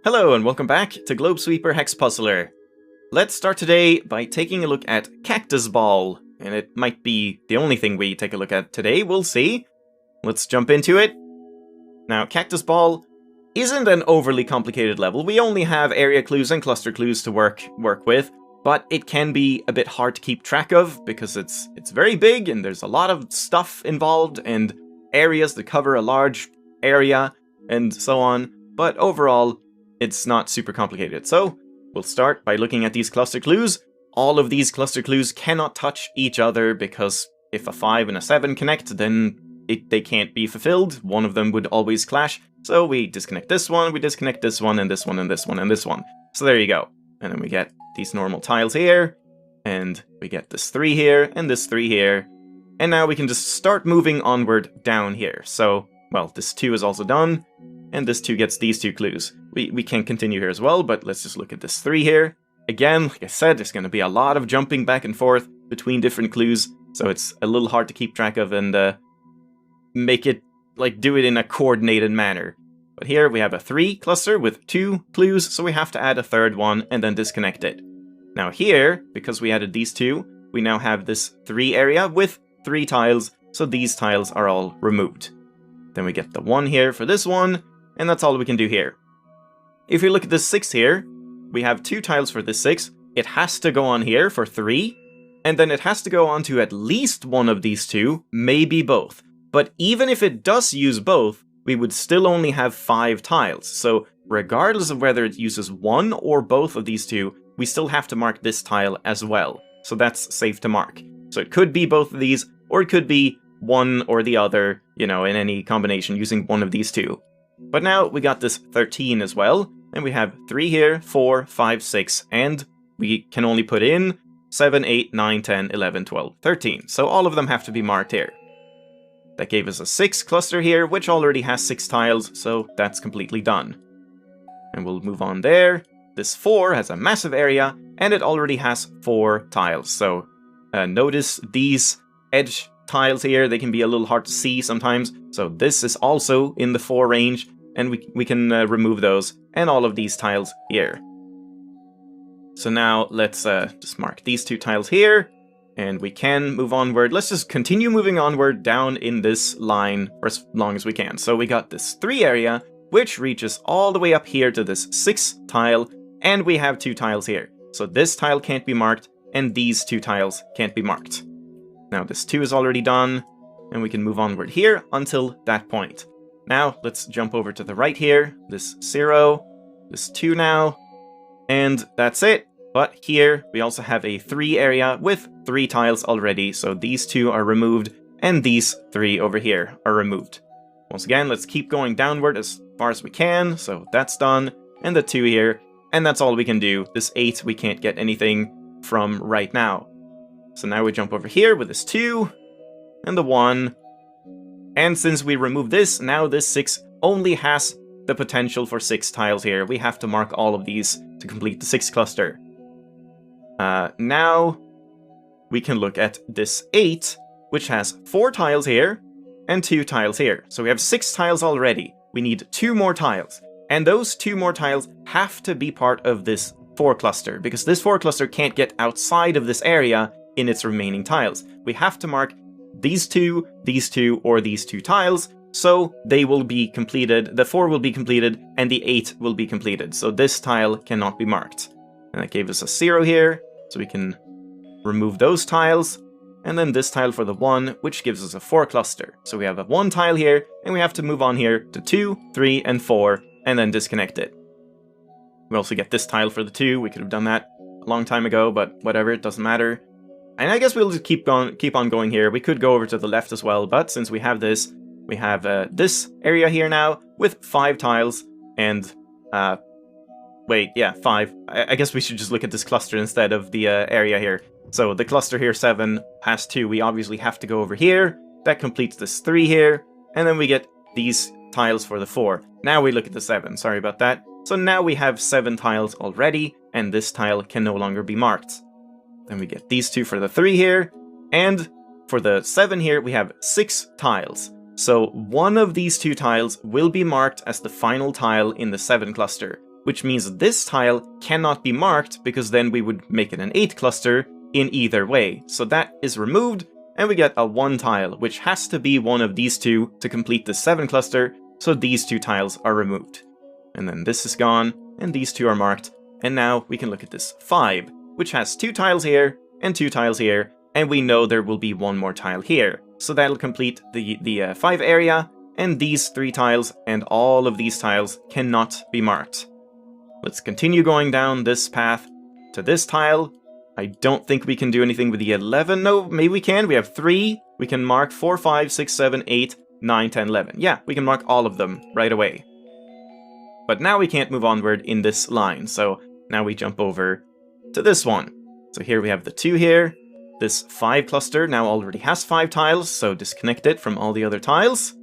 Hello and welcome back to Globesweeper Hex Puzzler. Let's start today by taking a look at Cactus Ball, and it might be the only thing we take a look at today, we'll see. Let's jump into it. Now, Cactus Ball isn't an overly complicated level. We only have area clues and cluster clues to work with, but it can be a bit hard to keep track of because it's very big and there's a lot of stuff involved and areas that cover a large area and so on, but overall, it's not super complicated. So, we'll start by looking at these cluster clues. All of these cluster clues cannot touch each other because if a 5 and a 7 connect, then they can't be fulfilled. One of them would always clash. So we disconnect this one, we disconnect this one, and this one, and this one, and this one. So there you go. And then we get these normal tiles here, and we get this 3 here, and this 3 here. And now we can just start moving onward down here. So, well, this 2 is also done, and this 2 gets these 2 clues. We can continue here as well, but let's just look at this 3 here. Again, like I said, there's going to be a lot of jumping back and forth between different clues, so it's a little hard to keep track of and make it, do it in a coordinated manner. But here we have a 3 cluster with 2 clues, so we have to add a third one and then disconnect it. Now here, because we added these 2, we now have this 3 area with 3 tiles, so these tiles are all removed. Then we get the 1 here for this one, and that's all we can do here. If you look at this 6 here, we have 2 tiles for this 6. It has to go on here for 3, and then it has to go on to at least one of these 2, maybe both. But even if it does use both, we would still only have 5 tiles. So regardless of whether it uses one or both of these 2, we still have to mark this tile as well. So that's safe to mark. So it could be both of these, or it could be one or the other, in any combination using one of these 2. But now we got this 13 as well, and we have 3 here, 4, 5, 6, and we can only put in 7, 8, 9, 10, 11, 12, 13. So all of them have to be marked here. That gave us a 6 cluster here, which already has 6 tiles, so that's completely done. And we'll move on there. This 4 has a massive area, and it already has 4 tiles. So notice these edge tiles here, they can be a little hard to see sometimes. So this is also in the 4 range, and we can remove those, and all of these tiles here. So now let's just mark these 2 tiles here. And we can move onward. Let's just continue moving onward down in this line for as long as we can. So we got this 3 area, which reaches all the way up here to this 6 tile, and we have 2 tiles here. So this tile can't be marked, and these 2 tiles can't be marked. Now this 2 is already done, and we can move onward here until that point. Now let's jump over to the right here, this 0, this 2 now, and that's it. But here, we also have a 3 area with 3 tiles already, so these 2 are removed, and these 3 over here are removed. Once again, let's keep going downward as far as we can, so that's done, and the 2 here, and that's all we can do. This 8 we can't get anything from right now. So now we jump over here with this 2, and the 1, and since we removed this, now this 6 only has the potential for 6 tiles here. We have to mark all of these to complete the 6 cluster. Now we can look at this 8, which has 4 tiles here and 2 tiles here. So we have 6 tiles already. We need 2 more tiles. And those 2 more tiles have to be part of this 4 cluster, because this 4 cluster can't get outside of this area in its remaining tiles. We have to mark these 2, or these 2 tiles, so they will be completed, the 4 will be completed, and the 8 will be completed. So this tile cannot be marked. And that gave us a 0 here. So we can remove those tiles, and then this tile for the 1, which gives us a 4 cluster. So we have a 1 tile here, and we have to move on here to 2, 3, and 4, and then disconnect it. We also get this tile for the 2. We could have done that a long time ago, but whatever, it doesn't matter. And I guess we'll just keep on going here. We could go over to the left as well, but since we have this, we have this area here now with 5 tiles, and wait, yeah, 5. I guess we should just look at this cluster instead of the area here. So the cluster here, 7, has 2. We obviously have to go over here. That completes this 3 here. And then we get these tiles for the 4. Now we look at the 7. Sorry about that. So now we have 7 tiles already, and this tile can no longer be marked. Then we get these 2 for the 3 here. And for the 7 here, we have 6 tiles. So one of these 2 tiles will be marked as the final tile in the 7 cluster, which means this tile cannot be marked because then we would make it an 8 cluster in either way. So that is removed, and we get a 1 tile, which has to be one of these two to complete the 7 cluster, so these 2 tiles are removed. And then this is gone, and these 2 are marked, and now we can look at this 5, which has 2 tiles here, and 2 tiles here, and we know there will be 1 more tile here. So that'll complete the 5 area, and these 3 tiles and all of these tiles cannot be marked. Let's continue going down this path to this tile. I don't think we can do anything with the 11. No, maybe we can. We have 3. We can mark 4, 5, 6, 7, 8, 9, 10, 11. Yeah, we can mark all of them right away. But now we can't move onward in this line, so now we jump over to this one. So here we have the 2 here. This 5 cluster now already has 5 tiles, so disconnect it from all the other tiles.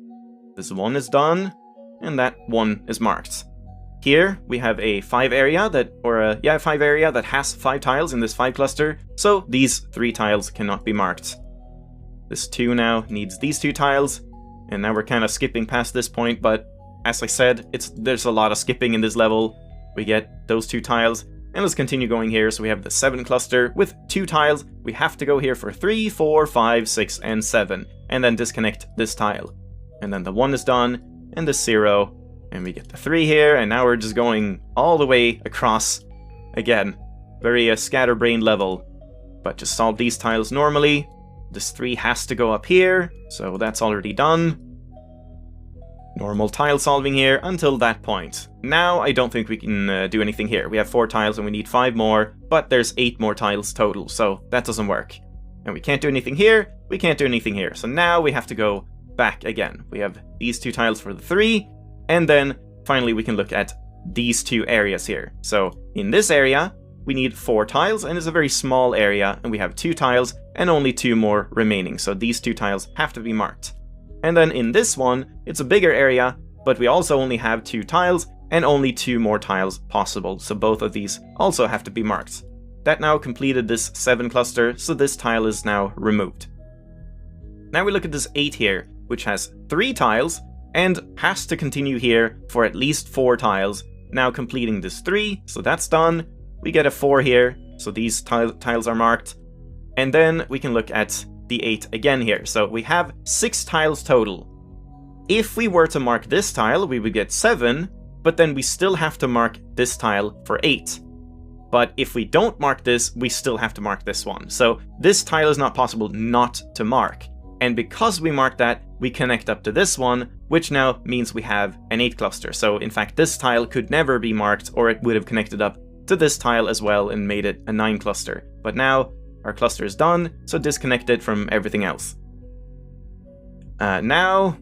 This 1 is done, and that 1 is marked. Here we have a 5 area that, 5 area that has 5 tiles in this 5 cluster, so these 3 tiles cannot be marked. This 2 now needs these 2 tiles, and now we're kind of skipping past this point, but as I said, there's a lot of skipping in this level. We get those 2 tiles, and let's continue going here. So we have the 7 cluster with 2 tiles. We have to go here for 3, 4, 5, 6, and 7, and then disconnect this tile. And then the 1 is done, and the 0, and we get the 3 here, and now we're just going all the way across. Again, very scatterbrained level, but just solve these tiles normally. This 3 has to go up here, so that's already done. Normal tile solving here until that point. Now I don't think we can do anything here. We have 4 tiles and we need 5 more, but there's 8 more tiles total, so that doesn't work. And we can't do anything here, we can't do anything here, so now we have to go back again. We have these 2 tiles for the 3, and then finally we can look at these 2 areas here. So in this area, we need 4 tiles, and it's a very small area, and we have 2 tiles and only 2 more remaining, so these 2 tiles have to be marked. And then in this one, it's a bigger area, but we also only have 2 tiles and only 2 more tiles possible, so both of these also have to be marked. That now completed this 7 cluster, so this tile is now removed. Now we look at this 8 here, which has 3 tiles and has to continue here for at least 4 tiles, now completing this 3, so that's done. We get a 4 here, so these tiles are marked. And then we can look at the 8 again here. So we have 6 tiles total. If we were to mark this tile, we would get 7, but then we still have to mark this tile for 8. But if we don't mark this, we still have to mark this one. So this tile is not possible not to mark. And because we marked that, we connect up to this one, which now means we have an 8 cluster. So in fact, this tile could never be marked, or it would have connected up to this tile as well and made it a 9 cluster. But now our cluster is done, so disconnect it from everything else. Now,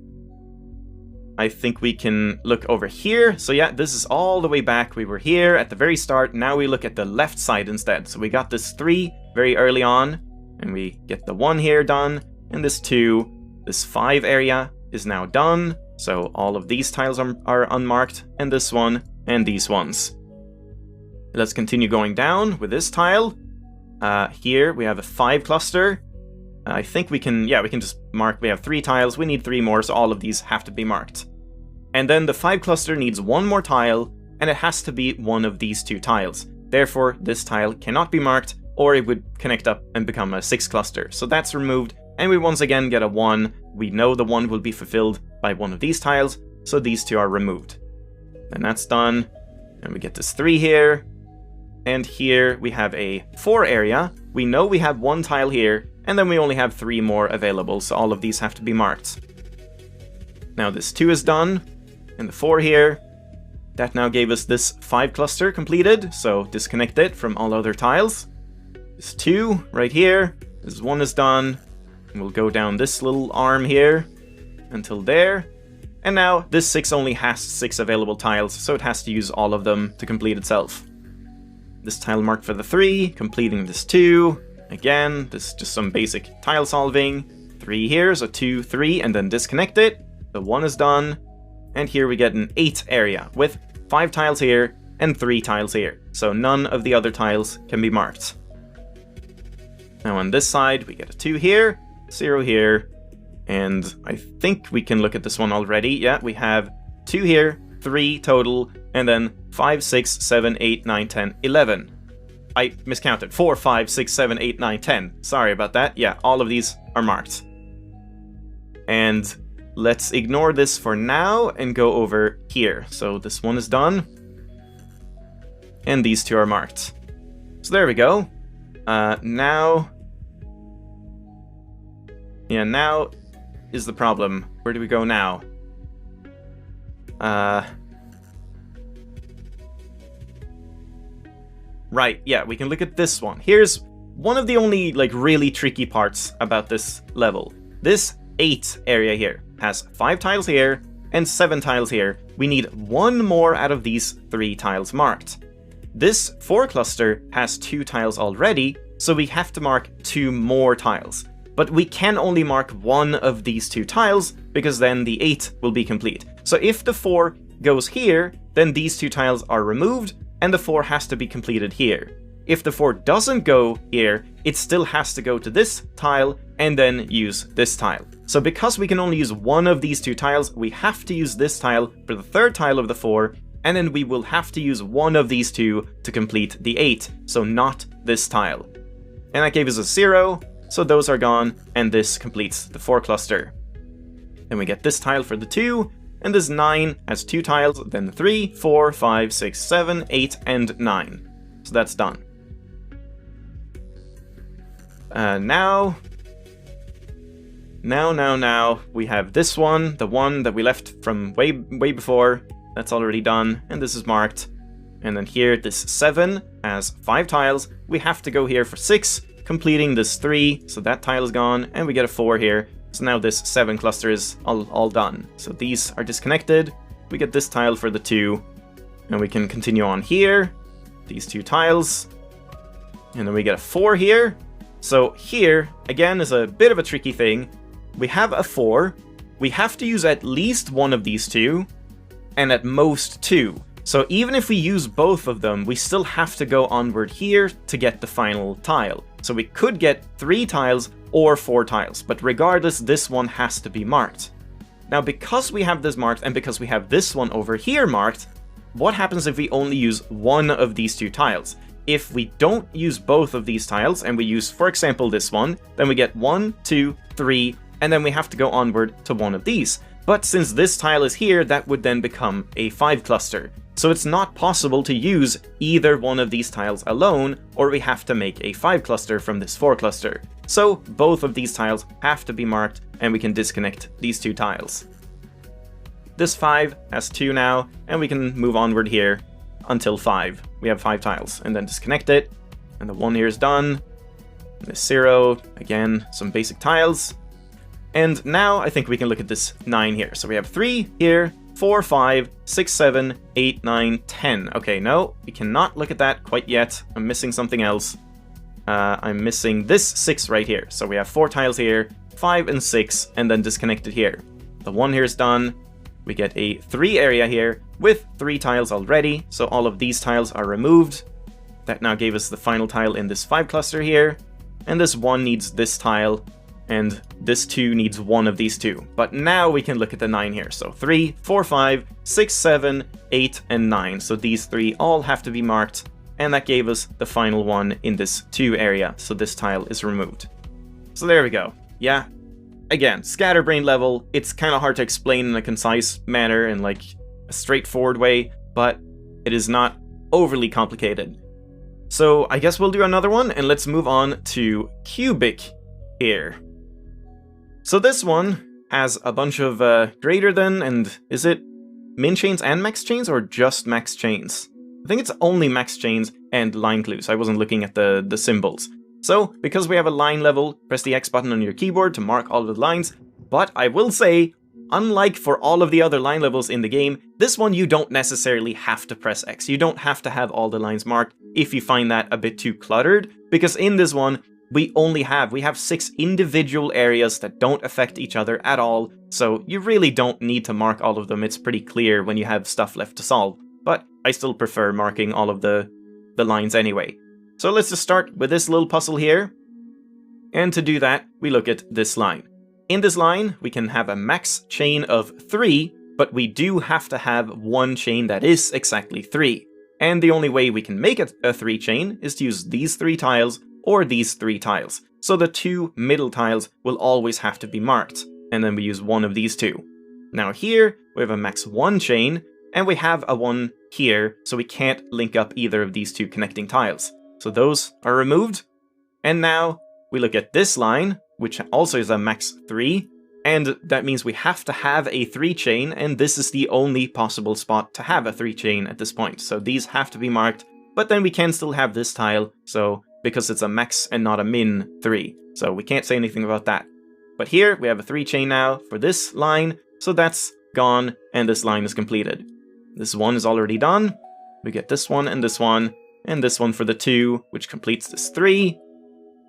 I think we can look over here. So yeah, this is all the way back. We were here at the very start. Now we look at the left side instead. So we got this 3 very early on, and we get the 1 here done, and this 2. This 5 area is now done, so all of these tiles are unmarked, and this one, and these ones. Let's continue going down with this tile. Here we have a 5 cluster. I think we can just mark, we have 3 tiles, we need 3 more, so all of these have to be marked. And then the 5 cluster needs 1 more tile, and it has to be one of these 2 tiles. Therefore, this tile cannot be marked, or it would connect up and become a 6 cluster. So that's removed, and we once again get a 1. We know the 1 will be fulfilled by one of these tiles, so these 2 are removed. And that's done, and we get this 3 here. And here we have a 4 area. We know we have 1 tile here, and then we only have 3 more available, so all of these have to be marked. Now this 2 is done, and the 4 here. That now gave us this 5 cluster completed, so disconnect it from all other tiles. This 2 right here. This 1 is done, and we'll go down this little arm here until there. And now this 6 only has 6 available tiles, so it has to use all of them to complete itself. This tile marked for the 3, completing this 2. Again, this is just some basic tile solving. 3 here, so 2, 3, and then disconnect it. The 1 is done. And here we get an 8 area with 5 tiles here and 3 tiles here. So none of the other tiles can be marked. Now on this side, we get a 2 here, 0 here, and I think we can look at this one already. Yeah, we have 2 here, 3 total, and then 5, 6, 7, 8, 9, 10, 11. I miscounted. 4, 5, 6, 7, 8, 9, 10. Sorry about that. Yeah, all of these are marked. And let's ignore this for now and go over here. So this one is done. And these two are marked. So there we go. Now is the problem. Where do we go now? Right, yeah, we can look at this one. Here's one of the only, like, really tricky parts about this level. This 8 area here has 5 tiles here and 7 tiles here. We need 1 more out of these 3 tiles marked. This 4 cluster has 2 tiles already, so we have to mark 2 more tiles. But we can only mark 1 of these 2 tiles, because then the 8 will be complete. So if the 4 goes here, then these 2 tiles are removed, and the 4 has to be completed here. If the 4 doesn't go here, it still has to go to this tile, and then use this tile. So because we can only use 1 of these 2 tiles, we have to use this tile for the 3rd tile of the 4, and then we will have to use 1 of these 2 to complete the 8, so not this tile. And that gave us a 0, so those are gone, and this completes the 4 cluster. Then we get this tile for the 2, and this 9 has 2 tiles, then 3, 4, 5, 6, 7, 8, and 9. So that's done. Now, we have this one, the one that we left from way before. That's already done, and this is marked. And then here, this 7 has 5 tiles. We have to go here for 6, completing this 3, so that tile is gone, and we get a 4 here. So now this 7 cluster is all done. So these are disconnected. We get this tile for the 2, and we can continue on here. These 2 tiles, and then we get a 4 here. So here, again, is a bit of a tricky thing. We have a 4. We have to use at least 1 of these 2, and at most 2. So even if we use both of them, we still have to go onward here to get the final tile. So we could get 3 tiles or 4 tiles, but regardless, this one has to be marked. Now, because we have this marked, and because we have this one over here marked, what happens if we only use 1 of these 2 tiles? If we don't use both of these tiles, and we use, for example, this one, then we get 1, 2, 3, and then we have to go onward to 1 of these. But since this tile is here, that would then become a 5 cluster. So it's not possible to use either one of these tiles alone, or we have to make a 5 cluster from this 4 cluster. So both of these tiles have to be marked, and we can disconnect these 2 tiles. This 5 has 2 now, and we can move onward here until 5. We have 5 tiles, and then disconnect it, and the 1 here is done. And this 0, again, some basic tiles. And now I think we can look at this 9 here. So we have 3 here, 4, 5, 6, 7, 8, 9, 10. Okay, no, we cannot look at that quite yet. I'm missing something else. I'm missing this 6 right here. So we have 4 tiles here, 5 and 6, and then disconnected here. The 1 here is done. We get a 3 area here with 3 tiles already. So all of these tiles are removed. That now gave us the final tile in this 5 cluster here. And this 1 needs this tile. And this 2 needs 1 of these 2. But now we can look at the 9 here. So 3, 4, 5, 6, 7, 8, and 9. So these 3 all have to be marked. And that gave us the final one in this 2 area. So this tile is removed. So there we go. Yeah. Again, scatterbrain level. It's kind of hard to explain in a concise manner and like a straightforward way. But it is not overly complicated. So I guess we'll do another one. And let's move on to cubic here. So this one has a bunch of greater than, and is it min chains and max chains, or just max chains? I think it's only max chains and line clues. I wasn't looking at the symbols. So, because we have a line level, press the X button on your keyboard to mark all of the lines, but I will say, unlike for all of the other line levels in the game, this one you don't necessarily have to press X. You don't have to have all the lines marked if you find that a bit too cluttered, because in this one, we have 6 individual areas that don't affect each other at all, so you really don't need to mark all of them. It's pretty clear when you have stuff left to solve, but I still prefer marking all of the lines anyway. So let's just start with this little puzzle here, and to do that, we look at this line. In this line, we can have a max chain of 3, but we do have to have one chain that is exactly 3. And the only way we can make it a 3 chain is to use these 3 tiles or these 3 tiles. So the 2 middle tiles will always have to be marked, and then we use one of these 2. Now here, we have a max 1 chain, and we have a 1 here, so we can't link up either of these 2 connecting tiles. So those are removed, and now we look at this line, which also is a max 3, and that means we have to have a 3 chain, and this is the only possible spot to have a 3 chain at this point. So these have to be marked, but then we can still have this tile, so because it's a max and not a min 3. So we can't say anything about that. But here we have a 3 chain now for this line, so that's gone, and this line is completed. This one is already done. We get this one, and this one for the 2, which completes this 3.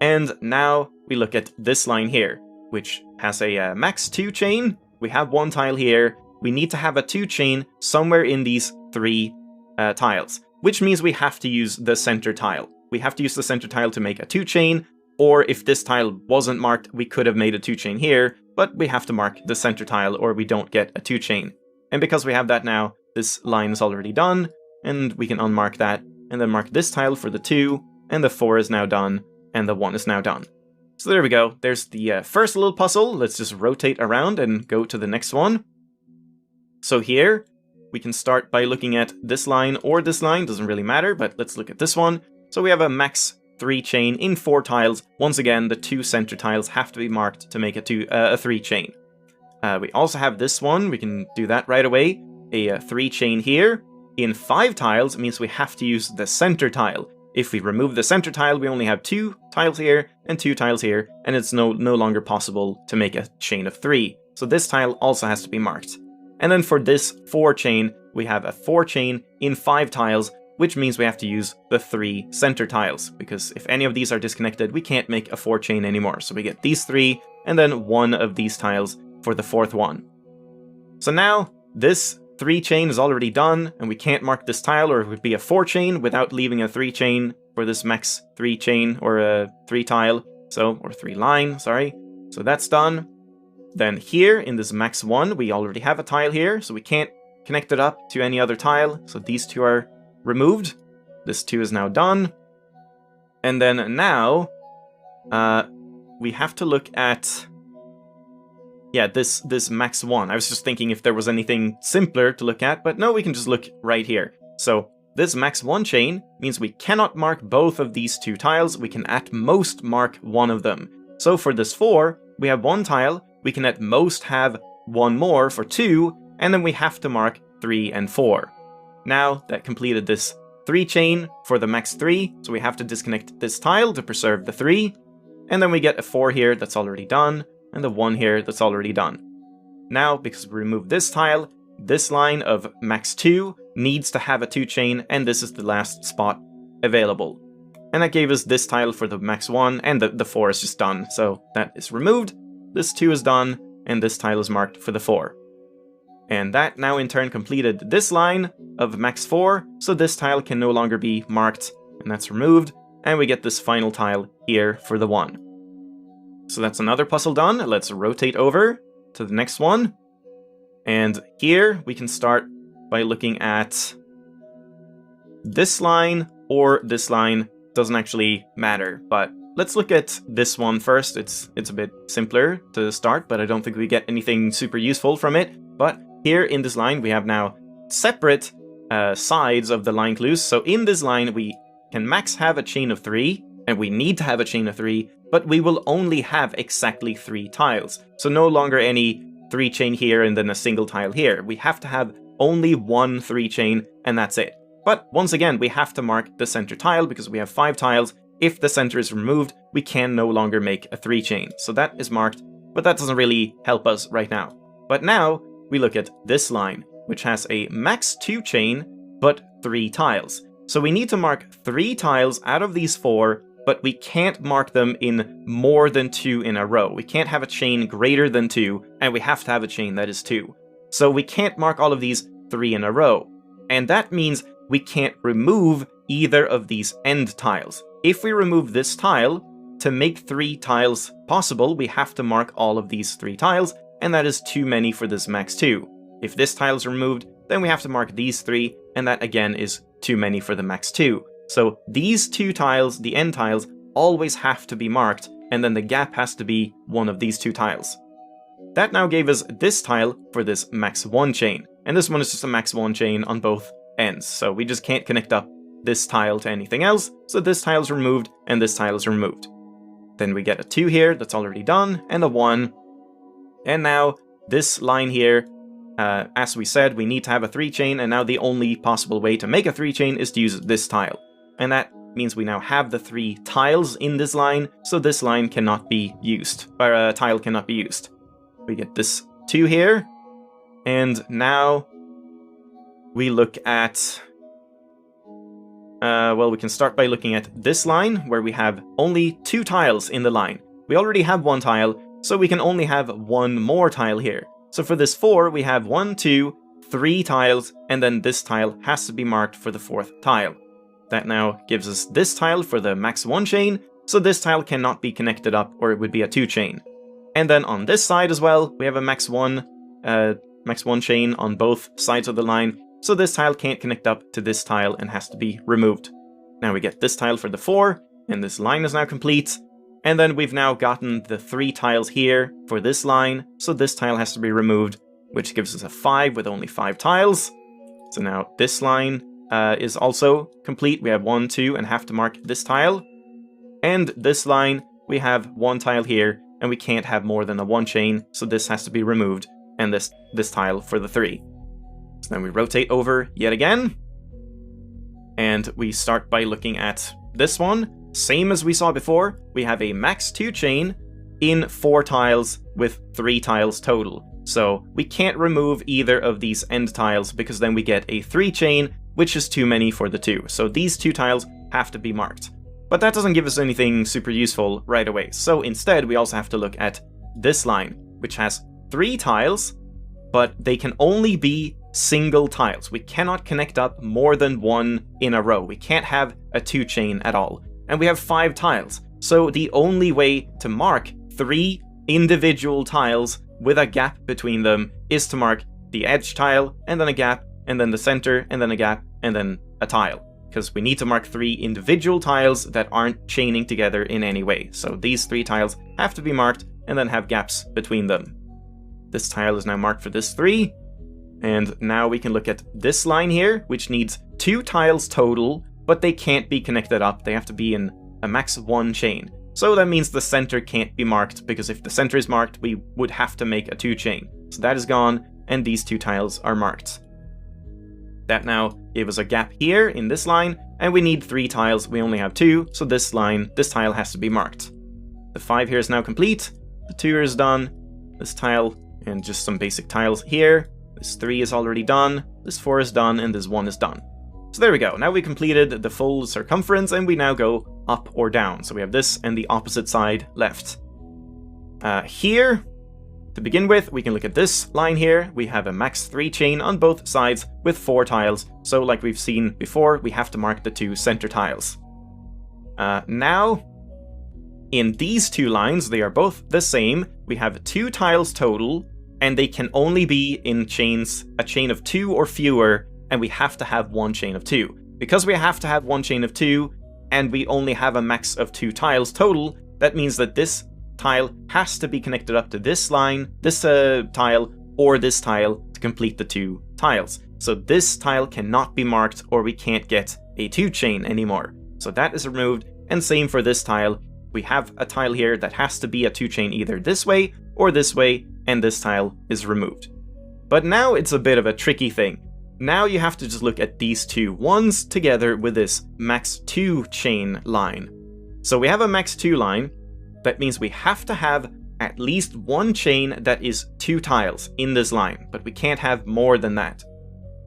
And now we look at this line here, which has a max 2 chain. We have 1 tile here. We need to have a 2 chain somewhere in these 3 tiles, which means we have to use the center tile. We have to use the center tile to make a 2 chain, or if this tile wasn't marked, we could have made a 2 chain here, but we have to mark the center tile or we don't get a 2 chain. And because we have that now, this line is already done, and we can unmark that, and then mark this tile for the 2, and the 4 is now done, and the 1 is now done. So there we go, there's the first little puzzle. Let's just rotate around and go to the next one. So here, we can start by looking at this line or this line, doesn't really matter, but let's look at this one. So we have a max 3 chain in 4 tiles. Once again, the 2 center tiles have to be marked to make a 3 chain. We also have this one, we can do that right away. A 3 chain here. In 5 tiles, it means we have to use the center tile. If we remove the center tile, we only have 2 tiles here and 2 tiles here, and it's no longer possible to make a chain of 3. So this tile also has to be marked. And then for this 4 chain, we have a 4 chain in 5 tiles, which means we have to use the 3 center tiles, because if any of these are disconnected, we can't make a 4 chain anymore. So we get these 3, and then 1 of these tiles for the 4th one. So now, this 3 chain is already done, and we can't mark this tile, or it would be a 4 chain without leaving a 3 chain for this max 3 chain, or a 3 tile, or 3 line, sorry. So that's done. Then here, in this max 1, we already have a tile here, so we can't connect it up to any other tile, so these 2 are removed. This 2 is now done. And then now, we have to look at... yeah, this max 1. I was just thinking if there was anything simpler to look at, but no, we can just look right here. So this max 1 chain means we cannot mark both of these 2 tiles, we can at most mark one of them. So for this 4, we have 1 tile, we can at most have 1 more for 2, and then we have to mark 3 and 4. Now, that completed this 3 chain for the max 3, so we have to disconnect this tile to preserve the 3, and then we get a 4 here that's already done, and the 1 here that's already done. Now, because we removed this tile, this line of max 2 needs to have a 2 chain, and this is the last spot available. And that gave us this tile for the max 1, and the 4 is just done, so that is removed. This 2 is done, and this tile is marked for the 4. And that now in turn completed this line of max 4, so this tile can no longer be marked, and that's removed, and we get this final tile here for the 1. So that's another puzzle done. Let's rotate over to the next one. And here we can start by looking at this line or this line. Doesn't actually matter, but let's look at this one first. It's a bit simpler to start, but I don't think we get anything super useful from it. But here in this line we have now separate sides of the line clues. So in this line we can max have a chain of 3, and we need to have a chain of 3, but we will only have exactly 3 tiles. So no longer any 3 chain here and then a single tile here. We have to have only 1 3 chain, and that's it. But once again, we have to mark the center tile because we have 5 tiles. If the center is removed, we can no longer make a 3 chain. So that is marked, but that doesn't really help us right now. But now we look at this line, which has a max 2 chain, but 3 tiles. So we need to mark 3 tiles out of these 4, but we can't mark them in more than 2 in a row. We can't have a chain greater than 2, and we have to have a chain that is 2. So we can't mark all of these 3 in a row. And that means we can't remove either of these end tiles. If we remove this tile, to make 3 tiles possible, we have to mark all of these 3 tiles, and that is too many for this max 2. If this tile is removed, then we have to mark these 3, and that again is too many for the max 2. So these 2 tiles, the end tiles, always have to be marked, and then the gap has to be one of these 2 tiles. That now gave us this tile for this max 1 chain, and this one is just a max 1 chain on both ends, so we just can't connect up this tile to anything else, so this tile is removed, and this tile is removed. Then we get a 2 here, that's already done, and a 1. And now, this line here, as we said, we need to have a 3 chain, and now the only possible way to make a 3 chain is to use this tile. And that means we now have the 3 tiles in this line, so this line cannot be used, or a tile cannot be used. We get this 2 here, and now we look at... well, we can start by looking at this line, where we have only 2 tiles in the line. We already have 1 tile, so we can only have 1 more tile here. So for this 4, we have 1, 2, 3 tiles, and then this tile has to be marked for the 4th tile. That now gives us this tile for the max 1 chain, so this tile cannot be connected up, or it would be a 2 chain. And then on this side as well, we have a max 1 chain on both sides of the line, so this tile can't connect up to this tile and has to be removed. Now we get this tile for the 4, and this line is now complete. And then we've now gotten the 3 tiles here for this line, so this tile has to be removed, which gives us a 5 with only 5 tiles. So now this line is also complete. We have 1, 2, and have to mark this tile. And this line, we have 1 tile here, and we can't have more than a 1 chain, so this has to be removed, and this tile for the 3. So then we rotate over yet again, and we start by looking at this one. Same as we saw before, we have a max 2 chain in 4 tiles with 3 tiles total. So we can't remove either of these end tiles because then we get a 3 chain, which is too many for the 2. So these 2 tiles have to be marked. But that doesn't give us anything super useful right away. So instead, we also have to look at this line, which has 3 tiles, but they can only be single tiles. We cannot connect up more than 1 in a row. We can't have a 2 chain at all. And we have 5 tiles. So the only way to mark 3 individual tiles with a gap between them is to mark the edge tile, and then a gap, and then the center, and then a gap, and then a tile. Because we need to mark 3 individual tiles that aren't chaining together in any way. So these 3 tiles have to be marked, and then have gaps between them. This tile is now marked for this 3. And now we can look at this line here, which needs 2 tiles total, but they can't be connected up. They have to be in a max 1 chain. So that means the center can't be marked, because if the center is marked, we would have to make a 2 chain. So that is gone, and these 2 tiles are marked. That now gave us a gap here in this line, and we need 3 tiles. We only have 2, so this tile has to be marked. The 5 here is now complete. The 2 is done. This tile, and just some basic tiles here. This 3 is already done. This 4 is done, and this 1 is done. So there we go. Now we completed the full circumference, and we now go up or down. So we have this and the opposite side left. Here, to begin with, we can look at this line here. We have a max 3 chain on both sides with 4 tiles. So like we've seen before, we have to mark the 2 center tiles. Now, in these 2 lines, they are both the same. We have 2 tiles total, and they can only be in chains, a chain of 2 or fewer, and we have to have 1 chain of 2. Because we have to have 1 chain of 2, and we only have a max of 2 tiles total, that means that this tile has to be connected up to this line, this tile, or this tile to complete the 2 tiles. So this tile cannot be marked, or we can't get a 2 chain anymore. So that is removed, and same for this tile. We have a tile here that has to be a 2 chain either this way or this way, and this tile is removed. But now it's a bit of a tricky thing. Now you have to just look at these 2 ones together with this max 2 chain line. So we have a max 2 line. That means we have to have at least 1 chain that is 2 tiles in this line, but we can't have more than that.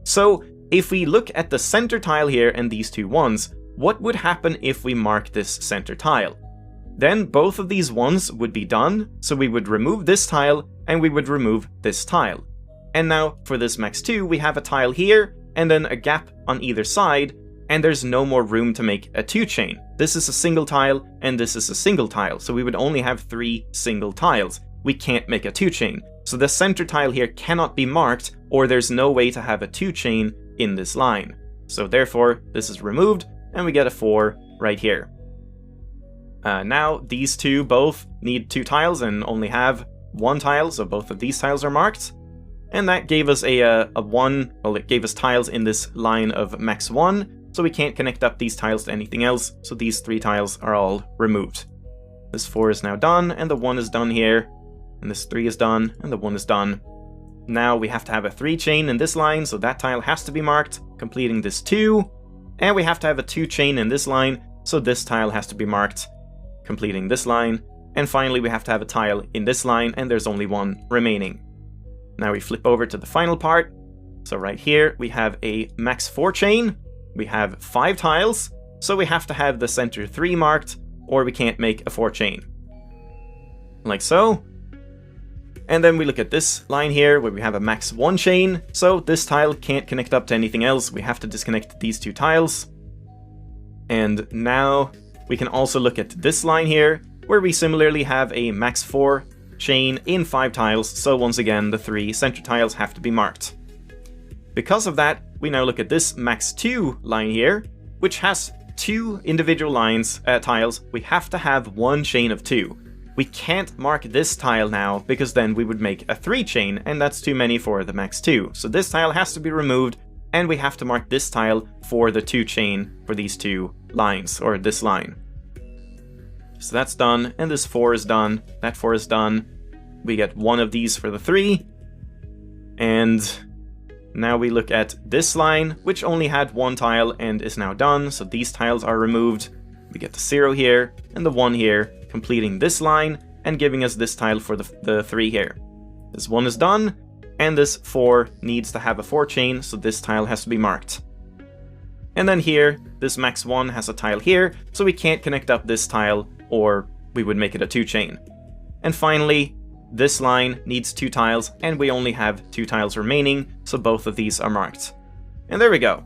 So if we look at the center tile here and these 2 ones, what would happen if we mark this center tile? Then both of these ones would be done, so we would remove this tile and we would remove this tile. And now for this max 2, we have a tile here and then a gap on either side, and there's no more room to make a 2 chain. This is a single tile and this is a single tile, so we would only have 3 single tiles. We can't make a 2 chain. So the center tile here cannot be marked, or there's no way to have a 2 chain in this line. So therefore, this is removed, and we get a 4 right here. Now, these two both need 2 tiles and only have 1 tile, so both of these tiles are marked. And that gave us a 1, well, it gave us tiles in this line of max 1, so we can't connect up these tiles to anything else, so these 3 tiles are all removed. This 4 is now done, and the 1 is done here, and this 3 is done, and the 1 is done. Now we have to have a 3 chain in this line, so that tile has to be marked, completing this 2. And we have to have a 2 chain in this line, so this tile has to be marked, completing this line. And finally we have to have a tile in this line, and there's only 1 remaining. Now we flip over to the final part. So right here we have a max 4 chain, we have 5 tiles, so we have to have the center 3 marked, or we can't make a 4 chain. Like so. And then we look at this line here, where we have a max 1 chain, so this tile can't connect up to anything else, we have to disconnect these 2 tiles. And now we can also look at this line here, where we similarly have a max 4 chain in 5 tiles, so once again the 3 center tiles have to be marked. Because of that, we now look at this max 2 line here, which has 2 individual tiles. We have to have 1 chain of 2. We can't mark this tile now, because then we would make a 3 chain, and that's too many for the max 2. So this tile has to be removed, and we have to mark this tile for the 2 chain for these 2 lines, or this line. So that's done, and this 4 is done, that 4 is done. We get 1 of these for the 3. And now we look at this line, which only had 1 tile and is now done, so these tiles are removed. We get the 0 here, and the 1 here, completing this line, and giving us this tile for the 3 here. This 1 is done, and this 4 needs to have a 4 chain, so this tile has to be marked. And then here, this max 1 has a tile here, so we can't connect up this tile, or we would make it a 2 chain. And finally, this line needs 2 tiles, and we only have 2 tiles remaining, so both of these are marked. And there we go.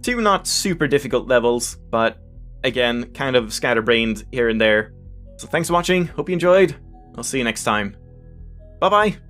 2 not super difficult levels, but again, kind of scatterbrained here and there. So thanks for watching, hope you enjoyed, I'll see you next time. Bye bye!